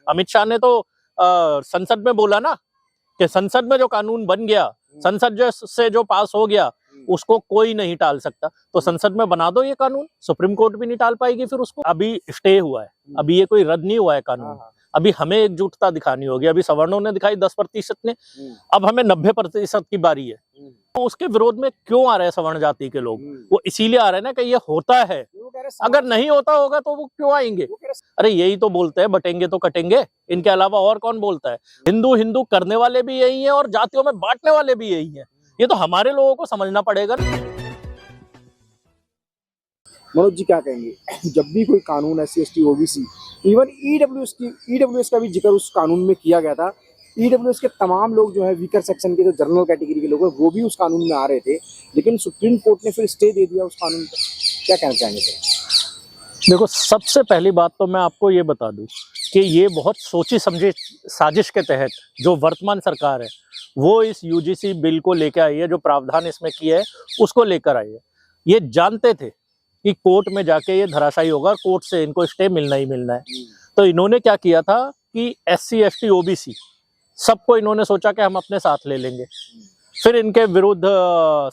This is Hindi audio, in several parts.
अमित शाह ने तो संसद में बोला ना कि संसद में जो कानून बन गया, संसद से जो पास हो गया, उसको कोई नहीं टाल सकता। तो संसद में बना दो ये कानून, सुप्रीम कोर्ट भी नहीं टाल पाएगी फिर उसको। अभी स्टे हुआ है, अभी ये कोई रद्द नहीं हुआ है कानून। अभी हमें एकजुटता दिखानी होगी। अभी सवर्णों ने दिखाई 10% ने, अब हमें 90% की बारी है। तो उसके विरोध में क्यों आ रहे हैं सवर्ण जाति के लोग? वो इसीलिए आ रहे हैं ना कि ये होता है, अगर नहीं होता होगा तो वो क्यों आएंगे? अरे यही तो बोलते हैं, बटेंगे तो कटेंगे, इनके अलावा और कौन बोलता है? हिंदू हिंदू करने वाले भी यही है और जातियों में बांटने वाले भी यही है। ये तो हमारे लोगों को समझना पड़ेगा। मनोज जी क्या कहेंगे, जब भी कोई कानून SC ST OBC even EWS का भी जिक्र उस कानून में किया गया था। ईडब्ल्यूएस के तमाम लोग जो है वीकर सेक्शन के, जो जनरल कैटेगरी के लोग हैं, वो भी उस कानून में आ रहे थे, लेकिन सुप्रीम कोर्ट ने फिर स्टे दे दिया उस कानून पर। क्या कहना चाहेंगे सर? देखो, सबसे पहली बात तो मैं आपको ये बता दूं कि ये बहुत सोची समझी साजिश के तहत जो वर्तमान सरकार है वो इस UGC बिल को लेकर आई है। जो प्रावधान इसमें किया है उसको लेकर आई है। ये जानते थे कि कोर्ट में जाके ये धराशायी होगा और कोर्ट से इनको स्टे मिलना ही मिलना है। तो इन्होंने क्या किया था कि SC ST OBC सबको इन्होंने सोचा कि हम अपने साथ ले लेंगे। फिर इनके विरुद्ध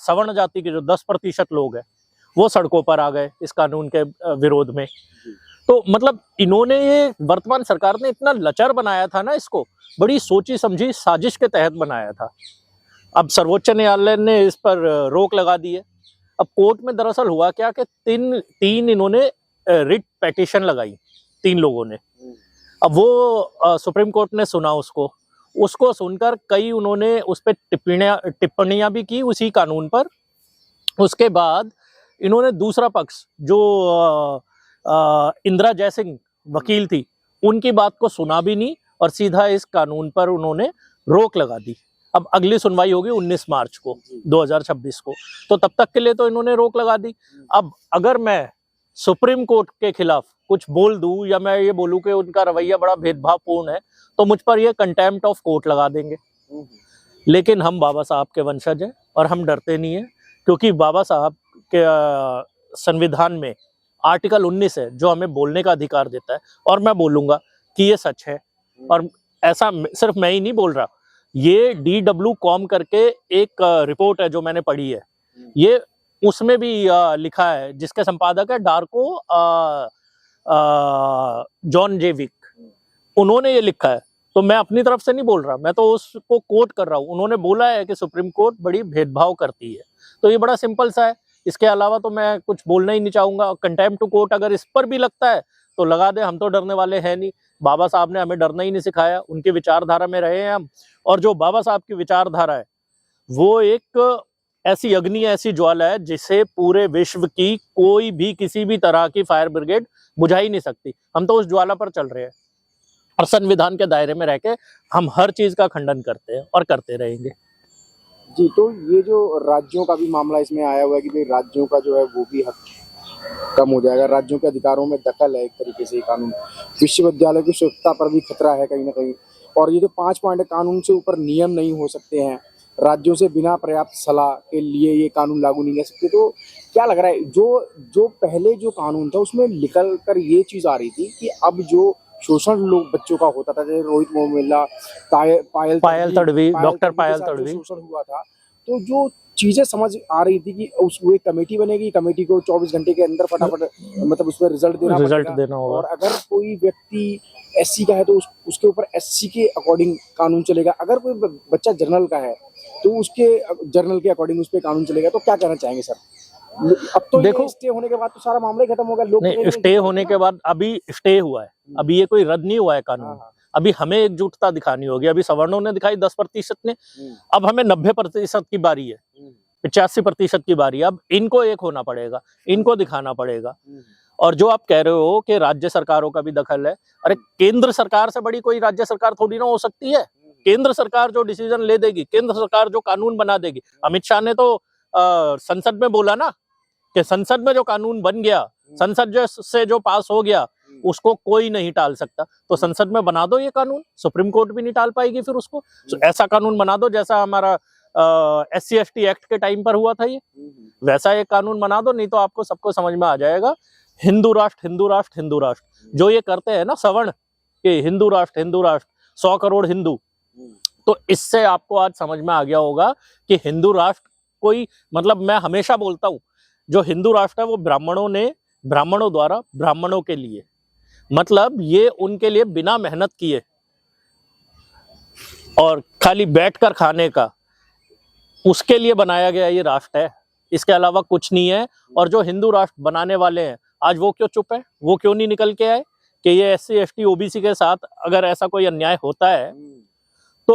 सवर्ण जाति के जो 10% लोग हैं वो सड़कों पर आ गए इस कानून के विरोध में। तो मतलब इन्होंने, ये वर्तमान सरकार ने इतना लचर बनाया था ना, इसको बड़ी सोची समझी साजिश के तहत बनाया था। अब सर्वोच्च न्यायालय ने इस पर रोक लगा दी है। अब कोर्ट में दरअसल हुआ क्या कि तीन इन्होंने रिट पिटीशन लगाई, 3 लोगों ने। अब वो सुप्रीम कोर्ट ने सुना उसको सुनकर कई उन्होंने उस पर टिप्पणियां भी की उसी कानून पर। उसके बाद इन्होंने दूसरा पक्ष जो इंदिरा जयसिंह वकील थी, उनकी बात को सुना भी नहीं और सीधा इस कानून पर उन्होंने रोक लगा दी। अब अगली सुनवाई होगी 19 मार्च को 2026 को, तो तब तक के लिए तो इन्होंने रोक लगा दी। अब अगर मैं सुप्रीम कोर्ट के खिलाफ कुछ बोल दूं या मैं ये बोलूं कि उनका रवैया बड़ा भेदभावपूर्ण है, तो मुझ पर ये कंटेम्प्ट ऑफ कोर्ट लगा देंगे। लेकिन हम बाबा साहब के वंशज हैं और हम डरते नहीं हैं, क्योंकि बाबा साहब के संविधान में आर्टिकल 19 है जो हमें बोलने का अधिकार देता है, और मैं बोलूंगा कि ये सच है। और ऐसा सिर्फ मैं ही नहीं बोल रहा, ये DW.com करके एक रिपोर्ट है जो मैंने पढ़ी है, ये उसमें भी लिखा है, जिसके संपादक है डार्को जॉन जेविक, उन्होंने ये लिखा है। तो मैं अपनी तरफ से नहीं बोल रहा, मैं तो उसको कोट कर रहा हूँ। उन्होंने बोला है कि सुप्रीम कोर्ट बड़ी भेदभाव करती है। तो ये बड़ा सिंपल सा है, इसके अलावा तो मैं कुछ बोलना ही नहीं चाहूंगा। कंटेम्प्ट टू कोर्ट अगर इस पर भी लगता है तो लगा दे, हम तो डरने वाले हैं नहीं। बाबा साहब ने हमें डरना ही नहीं सिखाया, उनकी विचारधारा में रहे हैं हम। और जो बाबा साहब की विचारधारा है वो एक ऐसी अग्नि, ऐसी ज्वाला है जिसे पूरे विश्व की कोई भी किसी भी तरह की फायर ब्रिगेड बुझा ही नहीं सकती। हम तो उस ज्वाला पर चल रहे हैं और संविधान के दायरे में रह के हम हर चीज का खंडन करते हैं और करते रहेंगे। जी, तो ये जो राज्यों का भी मामला इसमें आया हुआ है कि भाई राज्यों का जो है वो भी हक कम हो जाएगा, राज्यों के अधिकारों में दखल है एक तरीके से ये कानून। विश्वविद्यालय की सुरक्षा पर भी खतरा है कहीं ना कहीं। और ये जो 5 पॉइंट कानून से ऊपर नियम नहीं हो सकते हैं, राज्यों से बिना पर्याप्त सलाह के लिए ये कानून लागू नहीं कर सकते। तो क्या लग रहा है, जो पहले जो कानून था उसमें निकल कर ये चीज़ आ रही थी कि अब जो शोषण लोग बच्चों का होता था, जैसे रोहित मोमिल्ला, पायल तडवी, डॉक्टर पायल तडवी, शोषण हुआ था, तो जो चीजें समझ आ रही थी कि वो एक कमेटी बनेगी, कमेटी को 24 घंटे के अंदर फटाफट मतलब उसमें रिजल्ट देना होगा। और अगर कोई व्यक्ति SC का है तो उसके ऊपर SC के अकॉर्डिंग कानून चलेगा। अगर कोई बच्चा जर्नल का है तो उसके जर्नल के अकॉर्डिंग उस पर कानून चलेगा। तो क्या कहना चाहेंगे सर? अब तो देखो, स्टे होने के बाद तो सारा मामला ही खत्म होगा। लोग नहीं, स्टे होने के बाद अभी स्टे हुआ है, अभी ये कोई रद्द नहीं हुआ है कानून। अभी हमें एकजुटता दिखानी होगी। अभी सवर्णों ने दिखाई 10% ने, अब हमें 90% की बारी है, 85% की बारी। अब इनको एक होना पड़ेगा, इनको दिखाना पड़ेगा। और जो आप कह रहे हो कि राज्य सरकारों का भी दखल है, अरे केंद्र सरकार से बड़ी कोई राज्य सरकार थोड़ी ना हो सकती है। केंद्र सरकार जो डिसीजन ले देगी, केंद्र सरकार जो कानून बना देगी। अमित शाह ने तो संसद में बोला ना कि संसद में जो कानून बन गया, संसद से जो पास हो गया, उसको कोई नहीं टाल सकता। तो संसद में बना दो ये कानून, सुप्रीम कोर्ट भी नहीं टाल पाएगी फिर उसको। ऐसा कानून बना दो जैसा हमारा SC ST एक्ट के टाइम पर हुआ था, ये वैसा एक कानून बना दो। नहीं तो आपको सबको समझ में आ जाएगा, हिंदू राष्ट्र हिंदू राष्ट्र हिंदू राष्ट्र जो ये करते हैं ना सवर्ण, कि हिंदू राष्ट्र 100 करोड़ हिंदू, तो इससे आपको आज समझ में आ गया होगा कि हिंदू राष्ट्र कोई, मतलब मैं हमेशा बोलता हूं, जो हिंदू राष्ट्र है वो ब्राह्मणों द्वारा ब्राह्मणों के लिए, मतलब ये उनके लिए बिना मेहनत किए और खाली बैठकर खाने का, उसके लिए बनाया गया ये राष्ट्र है, इसके अलावा कुछ नहीं है। और जो हिंदू राष्ट्र बनाने वाले हैं आज वो क्यों चुप है, वो क्यों नहीं निकल के आए कि ये SC ST OBC के साथ अगर ऐसा कोई अन्याय होता है तो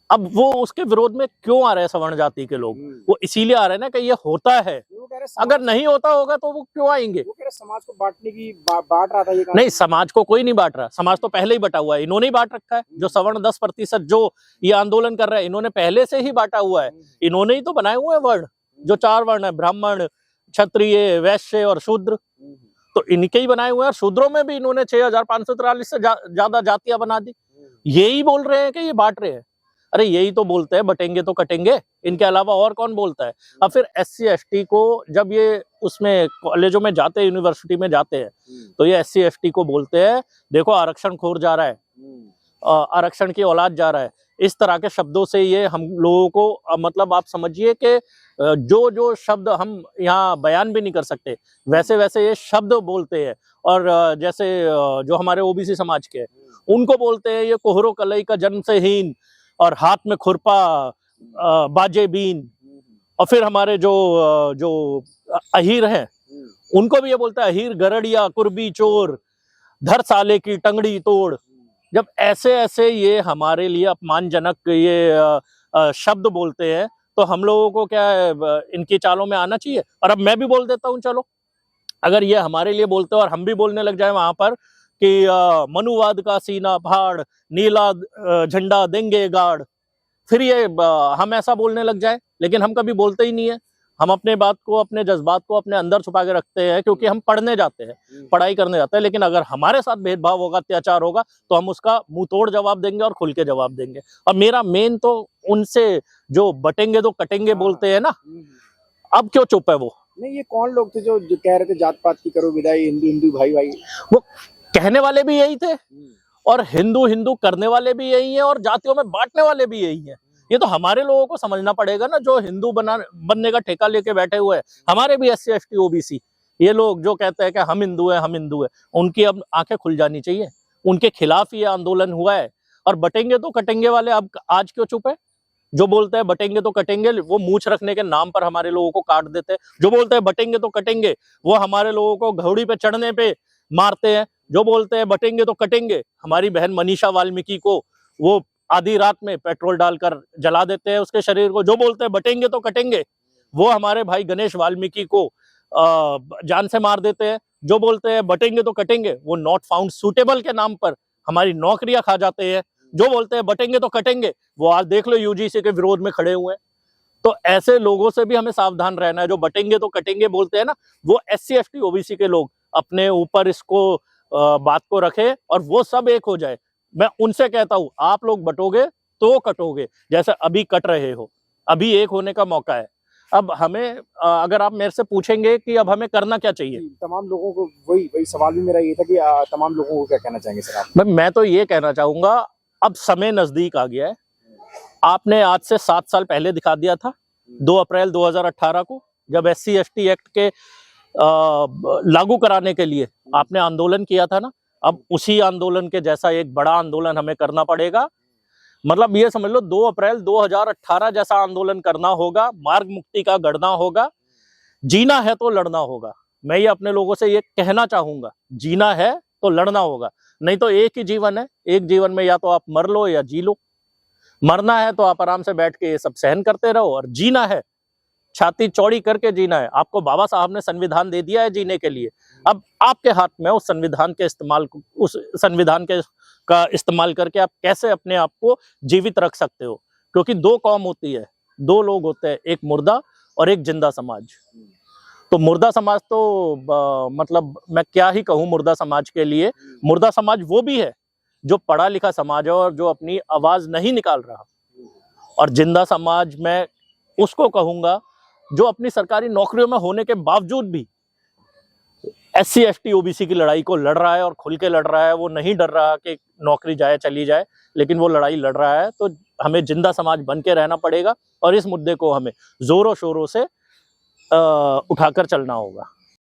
अब वो उसके विरोध में क्यों आ रहे हैं सवर्ण जाति के लोग? वो इसीलिए आ रहे हैं ना कि ये होता है, अगर नहीं होता होगा तो वो क्यों आएंगे? वो कह रहे समाज को बांटने की बांट रहा था ये नहीं, समाज को कोई नहीं बांट रहा, समाज तो पहले ही बटा हुआ है, इन्होंने ही बांट रखा है। जो सवर्ण 10% जो ये आंदोलन कर रहे हैं, इन्होंने पहले से ही बांटा हुआ है, इन्होंने ही तो बनाए हुए हैं वर्ण, जो 4 वर्ण है, ब्राह्मण, क्षत्रिय, वैश्य और शूद्र, तो इनके ही बनाए हुए हैं। और शूद्रों में भी इन्होंने 6543 से ज्यादा जातियां बना दी। यही बोल रहे हैं कि ये बांट रहे हैं, अरे यही तो बोलते हैं बटेंगे तो कटेंगे, इनके अलावा और कौन बोलता है? अब फिर SC ST को जब ये उसमें कॉलेजों में जाते हैं, यूनिवर्सिटी में जाते हैं, तो ये SC ST को बोलते हैं देखो आरक्षण खोर जा रहा है, आरक्षण की औलाद जा रहा है। इस तरह के शब्दों से ये हम लोगों को, मतलब आप समझिए कि जो जो शब्द हम यहाँ बयान भी नहीं कर सकते, वैसे वैसे ये शब्द बोलते हैं। और जैसे जो हमारे OBC समाज के हैं, उनको बोलते हैं ये कोहरो कलई का जन्म से हीन, और हाथ में खुरपा बाजे बीन। और फिर हमारे जो अहीर हैं, उनको भी ये बोलता है अहीर गरड़िया कुर्बी चोर, धर साले की टंगड़ी तोड़। जब ऐसे ऐसे ये हमारे लिए अपमानजनक ये शब्द बोलते हैं, तो हम लोगों को क्या इनकी चालों में आना चाहिए? और अब मैं भी बोल देता हूँ, चलो अगर ये हमारे लिए बोलते हैं और हम भी बोलने लग जाए वहां पर कि मनुवाद का सीना फाड़, नीला झंडा देंगे गाड़, फिर ये हम ऐसा बोलने लग जाए, लेकिन हम कभी बोलते ही नहीं है। हम अपने बात को, अपने जज्बात को अपने अंदर छुपा के रखते हैं, क्योंकि हम पढ़ने जाते हैं, पढ़ाई करने जाते हैं। लेकिन अगर हमारे साथ भेदभाव होगा, अत्याचार होगा, तो हम उसका मुंह तोड़ जवाब देंगे और खुल के जवाब देंगे। और मेरा मेन तो उनसे जो बटेंगे तो कटेंगे बोलते हैं ना, अब क्यों चुप है वो? नहीं, ये कौन लोग थे जो कह रहे थे जात पात की करो विदाई, हिंदू हिंदू भाई भाई? वो कहने वाले भी यही थे, और हिंदू हिंदू करने वाले भी यही हैं, और जातियों में बांटने वाले भी यही हैं। ये तो हमारे लोगों को समझना पड़ेगा ना, जो हिंदू बनने का ठेका लेके बैठे हुए हैं। हमारे भी SC ST OBC ये लोग जो कहते हैं कि हम हिंदू हैं, हम हिंदू हैं, उनकी अब आंखें खुल जानी चाहिए। उनके खिलाफ ये आंदोलन हुआ है। और बटेंगे तो कटेंगे वाले अब आज क्यों चुप है? जो बोलते हैं बटेंगे तो कटेंगे, वो मूछ रखने के नाम पर हमारे लोगों को काट देते हैं। जो बोलते हैं बटेंगे तो कटेंगे, वो हमारे लोगों को घोड़ी पे चढ़ने पे मारते हैं। जो बोलते हैं बटेंगे तो कटेंगे, हमारी बहन मनीषा वाल्मीकि को वो आधी रात में पेट्रोल डालकर जला देते हैं उसके शरीर को। जो बोलते हैं बटेंगे तो कटेंगे, वो हमारे भाई गणेश वाल्मीकि को जान से मार देते हैं। जो बोलते हैं बटेंगे तो कटेंगे, वो नॉट फाउंड सूटेबल के नाम पर हमारी नौकरियां खा जाते हैं। जो बोलते हैं बटेंगे तो कटेंगे, वो आज देख लो UGC के विरोध में खड़े हुए हैं। तो ऐसे लोगों से भी हमें सावधान रहना है। जो बटेंगे तो कटेंगे बोलते हैं ना, वो SC ST OBC के लोग अपने ऊपर इसको बात को रखे और वो सब एक हो जाए। मैं उनसे कहता हूं, आप लोग बटोगे तो कटोगे, जैसे अभी कट रहे हो। अभी एक होने का मौका है। अब हमें अगर आप मेरे से पूछेंगे कि अब हमें करना क्या चाहिए, तमाम लोगों को वही सवाल भी मेरा ये था कि तमाम लोगों को क्या कहना चाहेंगे सर आप? मैं तो ये कहना चाहूंगा, अब समय नजदीक आ गया है। आपने आज से 7 साल पहले दिखा दिया था, 2 अप्रैल 2018 को, जब SC ST एक्ट के लागू कराने के लिए आपने आंदोलन किया था ना। अब उसी आंदोलन के जैसा एक बड़ा आंदोलन हमें करना पड़ेगा। मतलब ये समझ लो 2 अप्रैल 2018 जैसा आंदोलन करना होगा, मार्ग मुक्ति का गढ़ना होगा। जीना है तो लड़ना होगा। मैं ये अपने लोगों से ये कहना चाहूंगा, जीना है तो लड़ना होगा। नहीं तो एक ही जीवन है, एक जीवन में या तो आप मर लो या जी लो। मरना है तो आप आराम से बैठ के ये सब सहन करते रहो, और जीना है छाती चौड़ी करके जीना है। आपको बाबा साहब ने संविधान दे दिया है जीने के लिए। अब आपके हाथ में उस संविधान के इस्तेमाल, उस संविधान के का इस्तेमाल करके आप कैसे अपने आप को जीवित रख सकते हो। क्योंकि 2 कौम होती है, 2 लोग होते हैं, एक मुर्दा और एक जिंदा समाज। तो मुर्दा समाज तो मतलब मैं क्या ही कहूँ मुर्दा समाज के लिए। मुर्दा समाज वो भी है जो पढ़ा लिखा समाज है और जो अपनी आवाज नहीं निकाल रहा। और जिंदा समाज मैं उसको कहूंगा जो अपनी सरकारी नौकरियों में होने के बावजूद भी SC ST OBC की लड़ाई को लड़ रहा है और खुल के लड़ रहा है। वो नहीं डर रहा कि नौकरी जाए चली जाए, लेकिन वो लड़ाई लड़ रहा है। तो हमें जिंदा समाज बन के रहना पड़ेगा और इस मुद्दे को हमें जोरों शोरों से उठाकर चलना होगा।